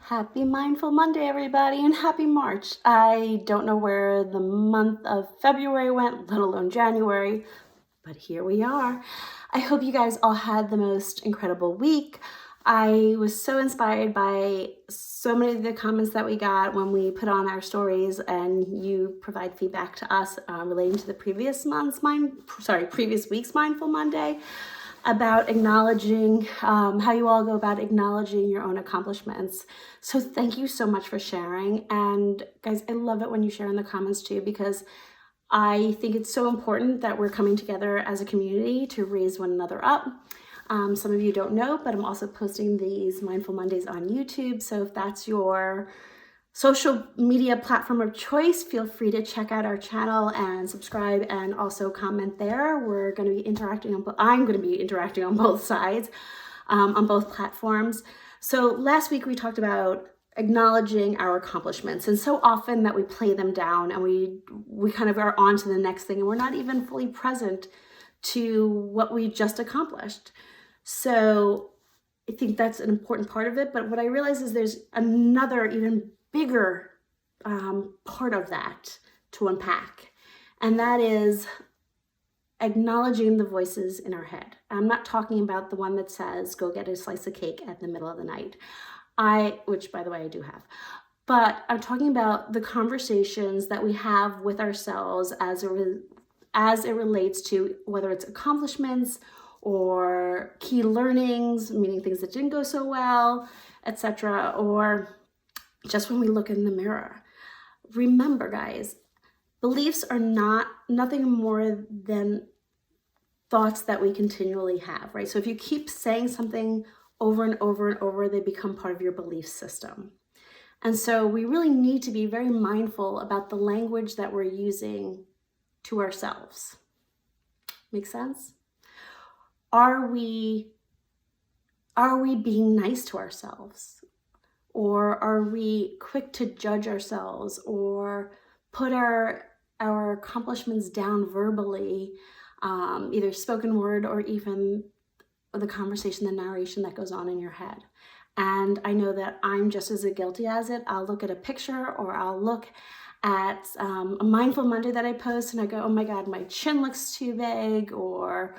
Happy Mindful Monday, everybody, and happy March. I don't know where the month of February went, let alone January, but here we are. I hope you guys all had the most incredible week. I was so inspired by so many of the comments that we got when we put on our stories and you provide feedback to us relating to the previous week's Mindful Monday, about acknowledging how you all go about acknowledging your own accomplishments. So thank you so much for sharing. And guys, I love it when you share in the comments too, because I think it's so important that we're coming together as a community to raise one another up. Some of you don't know, but I'm also posting these Mindful Mondays on YouTube. So if that's your social media platform of choice, feel free to check out our channel and subscribe and also comment there. We're going to be interacting I'm going to be interacting on both sides, on both platforms. So last week we talked about acknowledging our accomplishments, and so often that we play them down and we kind of are on to the next thing and we're not even fully present to what we just accomplished. So I think that's an important part of it. But what I realize is there's another even bigger part of that to unpack, and that is acknowledging the voices in our head. I'm not talking about the one that says go get a slice of cake at the middle of the night, which by the way I do have, but I'm talking about the conversations that we have with ourselves as it relates to whether it's accomplishments or key learnings, meaning things that didn't go so well, etc., or just when we look in the mirror. Remember, guys, beliefs are nothing more than thoughts that we continually have, right? So if you keep saying something over and over and over, they become part of your belief system. And so we really need to be very mindful about the language that we're using to ourselves. Make sense? Are we being nice to ourselves? Or are we quick to judge ourselves or put our accomplishments down verbally, either spoken word or even the conversation, the narration that goes on in your head? And I know that I'm just as guilty as it. I'll look at a picture or I'll look at a Mindful Monday that I post and I go, oh my God, my chin looks too big, or,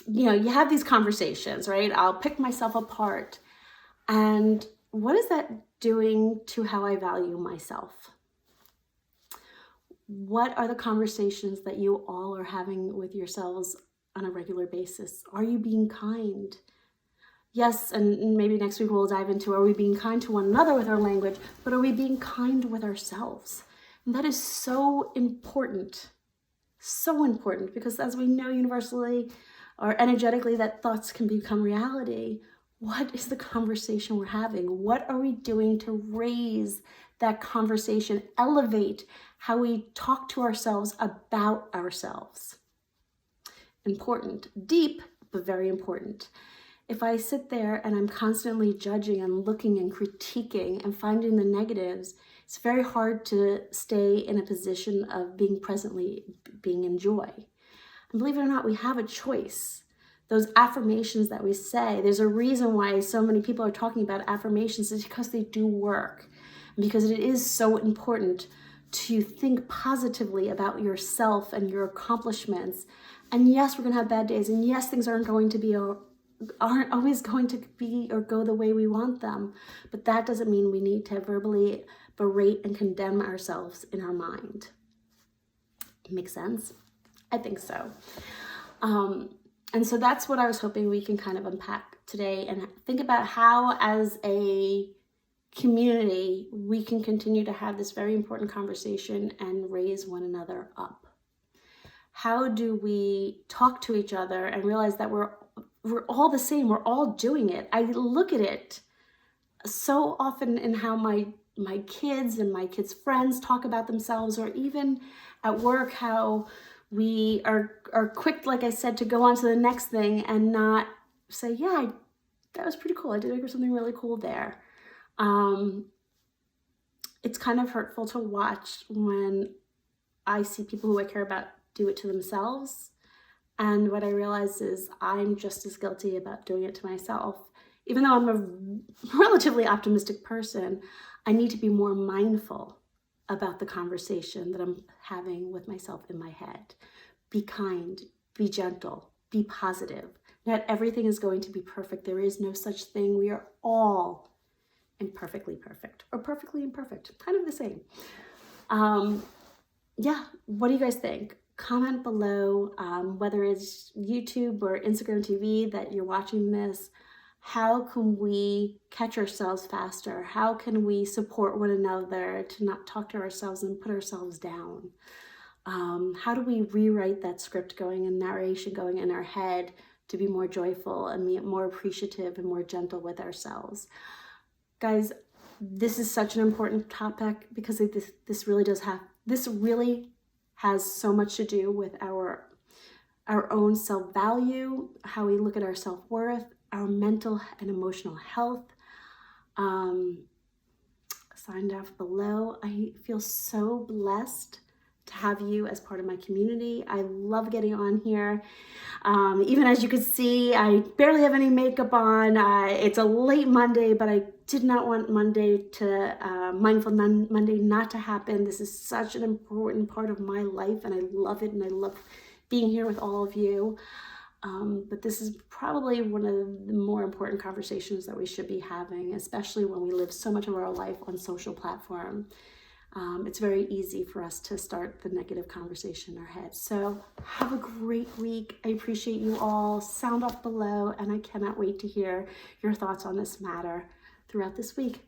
you have these conversations, right? I'll pick myself apart. And what is that doing to how I value myself? What are the conversations that you all are having with yourselves on a regular basis? Are you being kind? Yes, and maybe next week we'll dive into, are we being kind to one another with our language, but are we being kind with ourselves? And that is so important, because as we know universally or energetically that thoughts can become reality. What is the conversation we're having? What are we doing to raise that conversation, elevate how we talk to ourselves about ourselves? Important, deep, but very important. If I sit there and I'm constantly judging and looking and critiquing and finding the negatives, it's very hard to stay in a position of being in joy. And believe it or not, we have a choice. Those affirmations that we say, there's a reason why so many people are talking about affirmations, is because they do work. And because it is so important to think positively about yourself and your accomplishments. And yes, we're going to have bad days. And yes, things aren't always going to be or go the way we want them. But that doesn't mean we need to verbally berate and condemn ourselves in our mind. Make sense? I think so. And so that's what I was hoping we can kind of unpack today and think about how, as a community, we can continue to have this very important conversation and raise one another up. How do we talk to each other and realize that we're all the same, we're all doing it? I look at it so often in how my kids and my kids' friends talk about themselves, or even at work, how we are quick, like I said, to go on to the next thing and not say, yeah, that was pretty cool. I did something really cool there. It's kind of hurtful to watch when I see people who I care about do it to themselves. And what I realize is I'm just as guilty about doing it to myself. even though I'm a relatively optimistic person, I need to be more mindful about the conversation that I'm having with myself in my head. Be kind, be gentle, be positive. Not everything is going to be perfect. There is no such thing. We are all imperfectly perfect or perfectly imperfect, kind of the same. Yeah, what do you guys think? Comment below, whether it's YouTube or Instagram TV that you're watching this. How can we catch ourselves faster? How can we support one another to not talk to ourselves and put ourselves down? How do we rewrite that script going and narration going in our head to be more joyful and be more appreciative and more gentle with ourselves? Guys, this is such an important topic because this really has so much to do with our own self-value, how we look at our self-worth, our mental and emotional health. Signed off below. I feel so blessed to have you as part of my community. I love getting on here. Even as you can see, I barely have any makeup on. It's a late Monday, but I did not want Mindful Monday not to happen. This is such an important part of my life, and I love it, and I love being here with all of you. But this is probably one of the more important conversations that we should be having, especially when we live so much of our life on social platform. It's very easy for us to start the negative conversation in our head. So have a great week. I appreciate you all. Sound off below, and I cannot wait to hear your thoughts on this matter throughout this week.